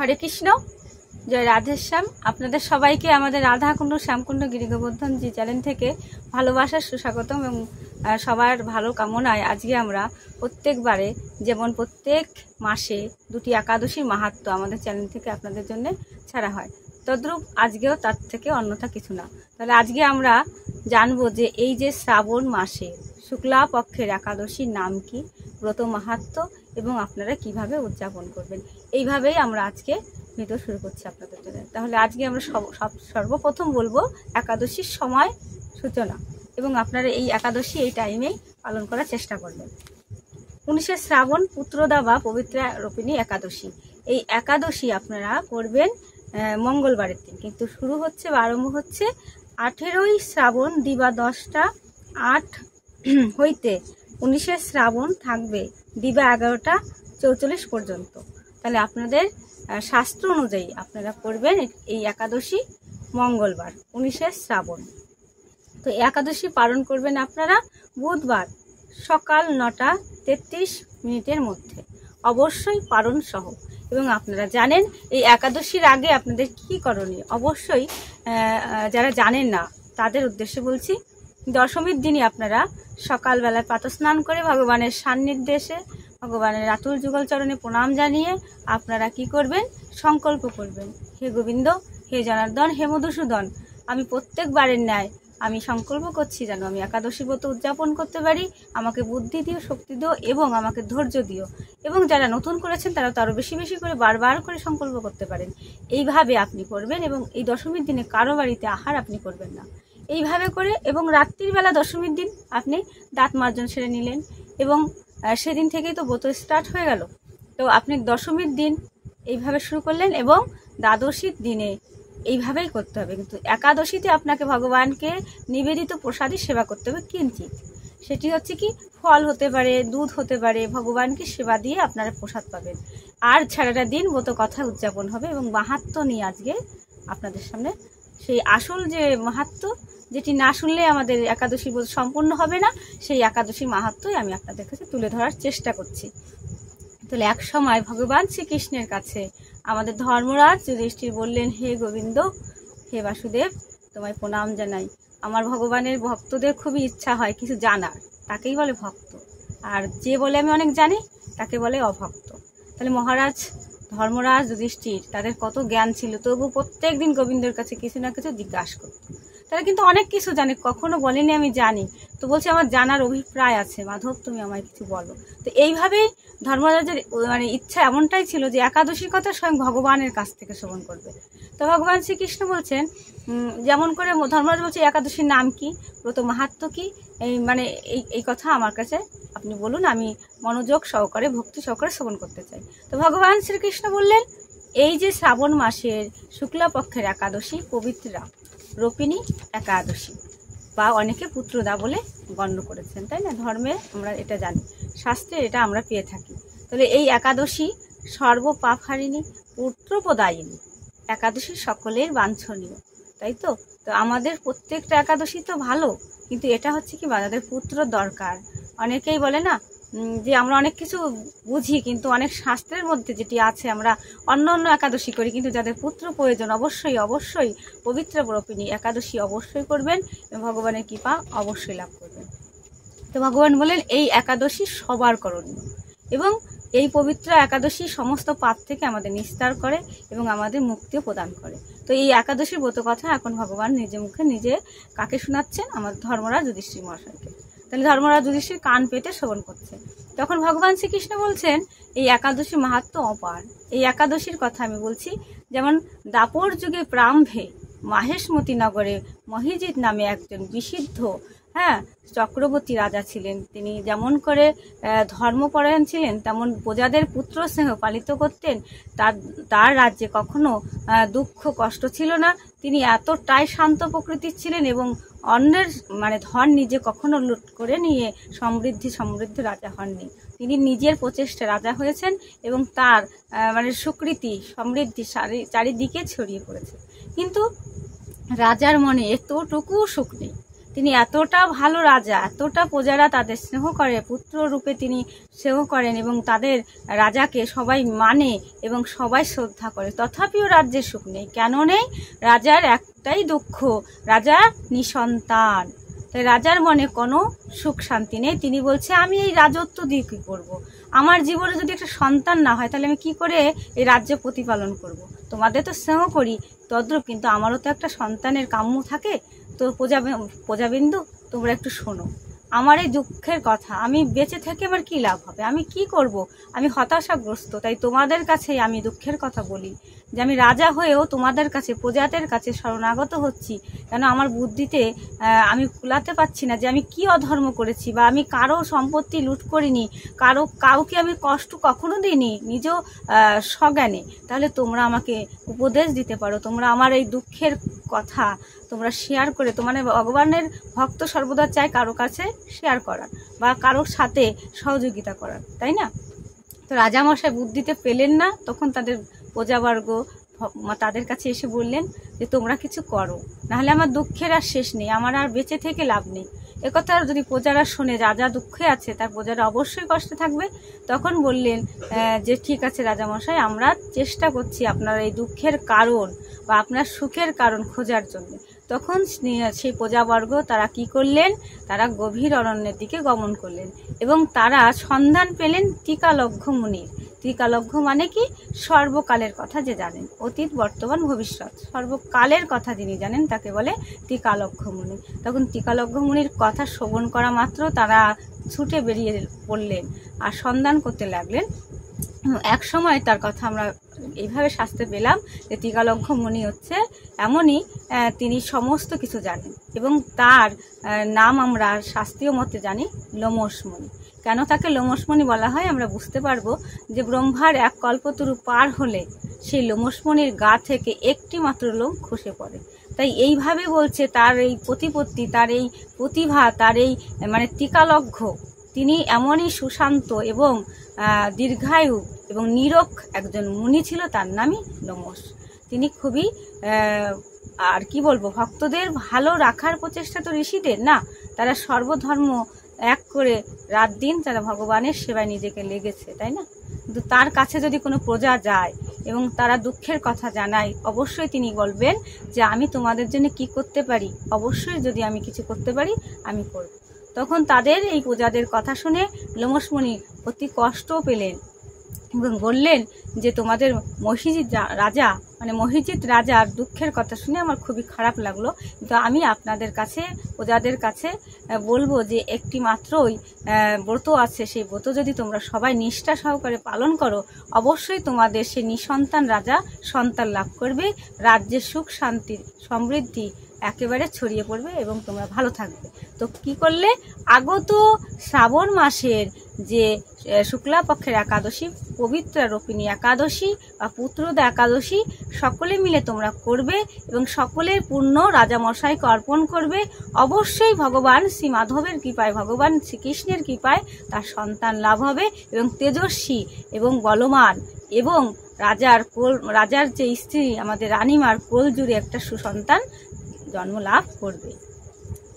হরে কৃষ্ণ, জয় রাধেশ্যাম। আপনাদের সবাইকে আমাদের রাধাকুণ্ড শ্যামকুণ্ড গিরিগোবর্ধন জি চ্যানেল থেকে ভালোবাসার সুস্বাগতম এবং সবার ভালো কামনায় আজকে আমরা প্রত্যেকবারে যেমন প্রত্যেক মাসে দুটি একাদশীর মাহাত্ম্য আমাদের চ্যানেল থেকে আপনাদের জন্য ছাড়া হয়, তদ্রূপ আজকেও তার থেকে অন্যথা কিছু না। তাহলে আজকে আমরা জানবো যে এই যে শ্রাবণ মাসে শুক্লা পক্ষের একাদশীর নাম কি, ব্রত মাহাত্ম্য এবং আপনারা কিভাবে উদযাপন করবেন। এইভাবেই আমরা আজকে ভিডিও শুরু করছি আপনাদের জন্য। তাহলে আজকে আমরা সর্বপ্রথম বলবো একাদশীর সময় সূচনা এবং আপনারা এই একাদশী এই টাইমেই পালন করার চেষ্টা করবেন। 19শে শ্রাবণ পুত্রদা বা পবিত্র রূপিণী একাদশী। এই একাদশী আপনারা করবেন মঙ্গলবারের দিন, কিন্তু শুরু হচ্ছে বা আরম্ভ হচ্ছে 18ই শ্রাবণ দিবা 10টা 8 হইতে 19শে শ্রাবণ থাকবে দিবা 11টা 44 পর্যন্ত। তাহলে আপনাদের শাস্ত্র অনুযায়ী আপনারা করবেন এই একাদশী মঙ্গলবার 19শে শ্রাবণ। তো এই একাদশী পালন করবেন আপনারা বুধবার সকাল 9টা 33 মধ্যে, অবশ্যই পালন সহ। এবং আপনারা জানেন এই একাদশীর আগে আপনাদের কি করণীয়, অবশ্যই যারা জানেন না তাদের উদ্দেশ্যে বলছি। দশমীর দিনই আপনারা সকালবেলায় প্রাতঃস্নান করে ভগবানের সান্নিধ্যে ভগবানের আতুল যুগল চরণে প্রণাম জানিয়ে আপনারা কি করবেন, সংকল্প করবেন, হে গোবিন্দ, হে জনার্দন, হে মধুসূদন, আমি প্রত্যেকবারের ন্যায় আমি সংকল্প করছি যেন আমি একাদশী ব্রত উদযাপন করতে পারি। আমাকে বুদ্ধি দিও, শক্তি দিও এবং আমাকে ধৈর্য দিও। এবং যারা নতুন করেছেন তারা তো আরও বেশি বেশি করে বারবার করে সংকল্প করতে পারেন। এইভাবে আপনি করবেন এবং এই দশমীর দিনে কারো বাড়িতে আহার আপনি করবেন না। এইভাবে করে এবং রাত্রির বেলা দশমীর দিন আপনি দাঁত মার্জন সেরে নিলেন এবং সেদিন থেকেই তো ব্রত স্টার্ট হয়ে গেল। তো আপনি দশমীর দিন এইভাবে শুরু করলেন এবং দ্বাদশীর দিনে এইভাবেই করতে হবে। কিন্তু একাদশীতে আপনাকে ভগবানকে নিবেদিত প্রসাদী সেবা করতে হবে কিঞ্চিত। সেটি হচ্ছে কি, ফল হতে পারে, দুধ হতে পারে, ভগবানকে সেবা দিয়ে আপনারা প্রসাদ পাবেন। আর সারাটা দিন ব্রত কথা উদযাপন হবে এবং মাহাত্ম্য নিয়ে আজকে আপনাদের সামনে সেই আসল যে মাহাত্ম্য, যেটি না শুনলে আমাদের একাদশী ব্রত সম্পূর্ণ হবে না, সেই একাদশী মাহাত্ম্যই আমি আপনাদের কাছে তুলে ধরার চেষ্টা করছি। তাহলে এক সময় ভগবান শ্রীকৃষ্ণের কাছে আমাদের ধর্মরাজ যুধিষ্ঠির বললেন, হে গোবিন্দ, হে বাসুদেব, তোমায় প্রণাম জানাই। আমার ভগবানের ভক্তদের খুবই ইচ্ছা হয় কিছু জানার, তাকেই বলে ভক্ত। আর যে বলে আমি অনেক জানি তাকে বলে অভক্ত। তাহলে মহারাজ ধর্মরাজ যুধিষ্ঠির তাদের কত জ্ঞান ছিল, তবু প্রত্যেক দিন গোবিন্দের কাছে কিছু না কিছু জিজ্ঞাসা করত। তারা কিন্তু অনেক কিছু জানে, কখনো বলেনি আমি জানি, তো বলছে আমার জানার অভিপ্রায় আছে, মাধব তুমি আমায় কিছু বলো। তো এইভাবেই ধর্মরাজের ইচ্ছা এমনটাই ছিল যে একাদশীর কথা স্বয়ং ভগবানের কাছ থেকে শ্রবণ করবে। তো ভগবান শ্রীকৃষ্ণ বলছেন, যেমন করে ধর্মরাজ বলছে একাদশীর নাম কি, ব্রত মাহাত্ম্য কি, এই কথা আমার কাছে আপনি বলুন, আমি মনোযোগ সহকারে ভক্তি সহকারে শ্রবণ করতে চাই। তো ভগবান শ্রীকৃষ্ণ বললেন, এই যে শ্রাবণ মাসের শুক্লাপক্ষের একাদশী পবিত্রা রূপিণী একাদশী, বা অনেকে পুত্রদা বলে গণ্য করেছেন, তাই না? ধর্মে আমরা এটা জানি, শাস্ত্রে এটা আমরা পেয়ে থাকি। তাহলে এই একাদশী সর্বপাপহারিণী পুত্রপ্রদায়িনী একাদশী সকলের বাঞ্ছনীয়, তাই তো? তো আমাদের প্রত্যেকটা একাদশী তো ভালো, কিন্তু এটা হচ্ছে কি যাদের পুত্র দরকার। অনেকেই বলে না যে আমরা অনেক কিছু বুঝি, কিন্তু অনেক শাস্ত্রের মধ্যে যেটি আছে আমরা অন্য অন্য একাদশী করি, কিন্তু যাদের পুত্র প্রয়োজন অবশ্যই অবশ্যই পবিত্র রূপিণী একাদশী অবশ্যই করবেন এবং ভগবানের কৃপা অবশ্যই লাভ করবেন। তো ভগবান বলেন এই একাদশী সবার করণীয় এবং এই পবিত্র একাদশী সমস্ত পাপ থেকে আমাদের নিস্তার করে এবং আমাদের মুক্তিও প্রদান করে। তো এই একাদশীর ব্রত কথা এখন ভগবান নিজে মুখে নিজে কাকে শোনাচ্ছেন, আমার ধর্মরাজ যুধিষ্ঠির মহাশয়কে। তাহলে ধর্মরাজ যুধিষ্ঠির কান পেতে শ্রবণ করছে। তখন ভগবান শ্রীকৃষ্ণ বলছেন এই একাদশী মাহাত্ম্য অপার। এই একাদশীর কথা আমি বলছি, যেমন দাপর যুগে প্রারম্ভে মাহেশমতি নগরে মহিজিৎ নামে একজন বিশুদ্ধ চক্রবর্তী রাজা ছিলেন। তিনি যেমন করে ধর্মপরায়ণ ছিলেন, তেমন প্রজাদের পুত্র স্নেহ পালিত করতেন। তার রাজ্যে কখনো দুঃখ কষ্ট ছিল না। তিনি এতটাই শান্ত প্রকৃতির ছিলেন এবং অন্যের ধন নিজে কখনো লুট করে নিয়ে সমৃদ্ধ রাজা হননি। তিনি নিজের প্রচেষ্টা রাজা হয়েছেন এবং তার সুকৃতি সমৃদ্ধি চারিদিকে ছড়িয়ে পড়েছে। কিন্তু রাজার মনে এতটুকু সুখ নেই। তিনি এতটা ভালো রাজা, এতটা প্রজারা তাদের স্নেহ করে, পুত্র রূপে তিনি স্নেহ করেন এবং তাদের রাজাকে সবাই মানে এবং সবাই শ্রদ্ধা করে। তথাপিও রাজ্যের সুখ নেই। কেন নেই? রাজার একটাই দুঃখ, রাজা নিঃসন্তান। তাই রাজার মনে কোনো সুখ শান্তি নেই। তিনি বলছে আমি এই রাজত্ব দিয়ে কী করবো? আমার জীবনে যদি একটা সন্তান না হয় তাহলে আমি কি করে এই রাজ্য প্রতিপালন করব। তোমাদের তো স্নেহ করি তদ্রূপ, কিন্তু আমারও তো একটা সন্তানের কাম্য থাকে। তো প্রজাবিন্দু, তোমরা একটু শোনো আমার এই দুঃখের কথা। আমি বেঁচে থেকে আমার কি লাভ হবে? আমি কি করব? আমি হতাশাগ্রস্ত। তাই তোমাদের কাছেই আমি দুঃখের কথা বলি যে আমি রাজা হয়েও তোমাদের কাছে, প্রজাদের কাছে শরণাগত হচ্ছি। কেন আমার বুদ্ধিতে আমি কুলাতে পারছি না যে আমি কি অধর্ম করেছি, বা আমি কারো সম্পত্তি লুট করিনি, কাউকে আমি কষ্ট কখনো দিইনি নিজেও সজ্ঞানে। তাহলে তোমরা আমাকে উপদেশ দিতে পারো, তোমরা আমার এই দুঃখের কথা তোমরা শেয়ার করে, তোমার ভগবানের ভক্ত সর্বদা চায় কারো কাছে শেয়ার করার বা কারোর সাথে সহযোগিতা করার, তাই না? তো রাজামশাই বুদ্ধিতে পেলেন না, তখন তাদের প্রজাবর্গ তাদের কাছে এসে বললেন যে তোমরা কিছু করো, নাহলে আমার দুঃখের আর শেষ নেই, আমার আর বেঁচে থেকে লাভ নেই। একথা যদি প্রজারা শোনে রাজা দুঃখে আছে, তার প্রজারা অবশ্যই কষ্টে থাকবে। তখন বললেন যে ঠিক আছে রাজামশাই, আমরা চেষ্টা করছি আপনার এই দুঃখের কারণ বা আপনার সুখের কারণ খোঁজার জন্য। তখন সেই প্রজাবর্গ তারা কি করলেন? তারা গভীর অরণ্যের দিকে গমন করলেন এবং তারা সন্ধান পেলেন টিকালজ্ঞ মুনির। টিকালজ্ঞ মানে কি? সর্বকালের কথা যে জানেন, অতীত বর্তমান ভবিষ্যৎ সর্বকালের কথা যিনি জানেন তাকে বলে টিকালজ্ঞ মুনি। তখন টিকালজ্ঞ মুনির কথা শ্রবণ করা মাত্র তারা ছুটে বেরিয়ে পড়লেন আর সন্ধান করতে লাগলেন। এক সময় তার কথা আমরা এইভাবে শাস্তে পেলাম যে টিকালজ্ঞ মুনি হচ্ছে এমনই, তিনি সমস্ত কিছু জানেন এবং তার নাম আমরা শাস্ত্রীয় মতে জানি লোমশ মুনি। কেন তাকে লোমশ মুনি বলা হয় আমরা বুঝতে পারবো যে ব্রহ্মার এক কল্পতরু পার হলে সেই লোমশ মুনির গা থেকে একটি মাত্র লোম খসে পড়ে। তাই এইভাবে বলছে তার এই প্রতিপত্তি, তার এই প্রতিভা, তার এই মানে টিকালজ্ঞ, তিনি এমনই সুশান্ত এবং দীর্ঘায়ু এবং নিরোগ একজন মুনি ছিল, তার নামই লোমশ। তিনি খুবই আর কি বলবো, ভক্তদের ভালো রাখার প্রচেষ্টা তো ঋষিদের না, তারা সর্বধর্ম এক করে রাত দিন তারা ভগবানের সেবায় নিজেকে লেগেছে, তাই না? কিন্তু তার কাছে যদি কোনো প্রজা যায় এবং তারা দুঃখের কথা জানায়, অবশ্যই তিনি বলবেন যে আমি তোমাদের জন্য কি করতে পারি, অবশ্যই যদি আমি কিছু করতে পারি আমি করব। তখন তাদের এই প্রজাদের কথা শুনে লোমশ মুনি অতি কষ্টও পেলেন এবং বললেন যে তোমাদের মহিজিৎ রাজার দুঃখের কথা শুনে আমার খুবই খারাপ লাগলো, কিন্তু আমি আপনাদের কাছে, প্রজাদের কাছে বলবো যে একটি মাত্রই ব্রত আছে, সেই ব্রত যদি তোমরা সবাই নিষ্ঠা সহকারে পালন করো, অবশ্যই তোমাদের সেই নিঃসন্তান রাজা সন্তান লাভ করবে, রাজ্যের সুখ শান্তি সমৃদ্ধি একেবারে ছড়িয়ে পড়বে এবং তোমরা ভালো থাকবে। তো কি করলে? আগত শ্রাবণ মাসের যে শুক্লা পক্ষের একাদশী, পবিত্র রূপিণী একাদশী বা পুত্রদা একাদশী, সকলে মিলে তোমরা করবে এবং সকলের পুণ্য রাজামশাইকে অর্পণ করবে। অবশ্যই ভগবান শ্রী মাধবের কৃপায়, ভগবান শ্রীকৃষ্ণের কৃপায় তার সন্তান লাভ হবে এবং তেজস্বী এবং বলবান এবং রাজার যে স্ত্রী আমাদের রানীমার কোল জুড়ে একটা সুসন্তান জন্ম লাভ করবে।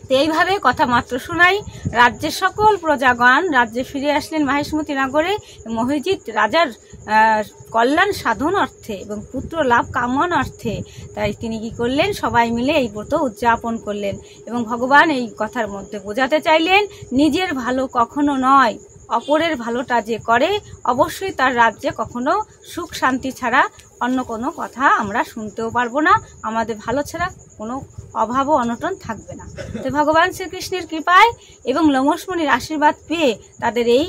তো এইভাবে কথা মাত্র শোনাই রাজ্যের সকল প্রজাগণ রাজ্যে ফিরে আসলেন মাহেশমতি নগরে। মহিজিৎ রাজার কল্যাণ সাধন অর্থে এবং পুত্র লাভ কামন অর্থে তাই তিনি কি করলেন? সবাই মিলে এই ব্রত উদযাপন করলেন এবং ভগবান এই কথার মধ্যে বোঝাতে চাইলেন নিজের ভালো কখনো নয়, অপরের ভালোটা যে করে অবশ্যই তার রাজ্যে কখনো সুখ শান্তি ছাড়া অন্য কোনো কথা আমরা শুনতেও পারবো না, আমাদের ভালো ছাড়া কোনো অভাব ও অনটন থাকবে না। তো ভগবান শ্রীকৃষ্ণের কৃপায় এবং লোমশ মুনির আশীর্বাদ পেয়ে তাদের এই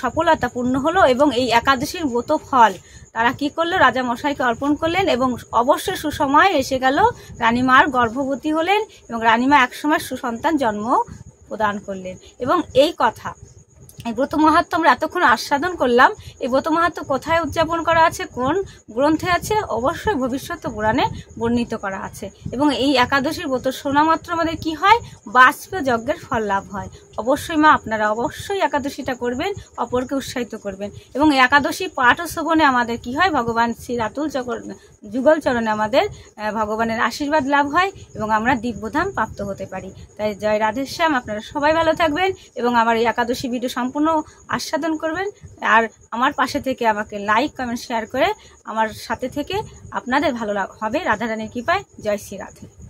সফলতা পূর্ণ হলো এবং এই একাদশীর ব্রত ফল তারা কি করলো? রাজা মশাইকে অর্পণ করলেন এবং অবশ্যই সুসময় এসে গেল, রানীমার গর্ভবতী হলেন এবং রানীমা একসময় সুসন্তান জন্ম প্রদান করলেন। এবং এই কথা এই ব্রত মাহাত্ম্য আমরা এতক্ষণ আস্বাদন করলাম। এই ব্রত মাহাত্ম্য কোথায় উদযাপন করা আছে, কোন গ্রন্থে আছে, অবশ্যই ভবিষ্যৎ পুরাণে বর্ণিত করা আছে। এবং এই একাদশীর ব্রত শোনা মাত্র আমাদের কি হয়, বাষ্পীয় যজ্ঞের ফল লাভ হয়। অবশ্যই মা আপনারা অবশ্যই একাদশীটা করবেন, অপরকে উৎসাহিত করবেন। এবং এই একাদশী পাঠ ও শ্রবণে আমাদের কি হয়, ভগবান শ্রী রাতুল যুগল চরণে আমাদের ভগবানের আশীর্বাদ লাভ হয় এবং আমরা দিব্যধাম প্রাপ্ত হতে পারি। তাই জয় রাধেশ্যাম, আপনারা সবাই ভালো থাকবেন এবং আমার এই একাদশী ভিডিও সম্পূর্ণ আস্বাদন করবেন। আর আমার পাশে থেকে আমাকে লাইক কমেন্ট শেয়ার করে আমার সাথে থেকে আপনাদের ভালো হবে। রাধারানীর কৃপায়। জয় শ্রী রাধে।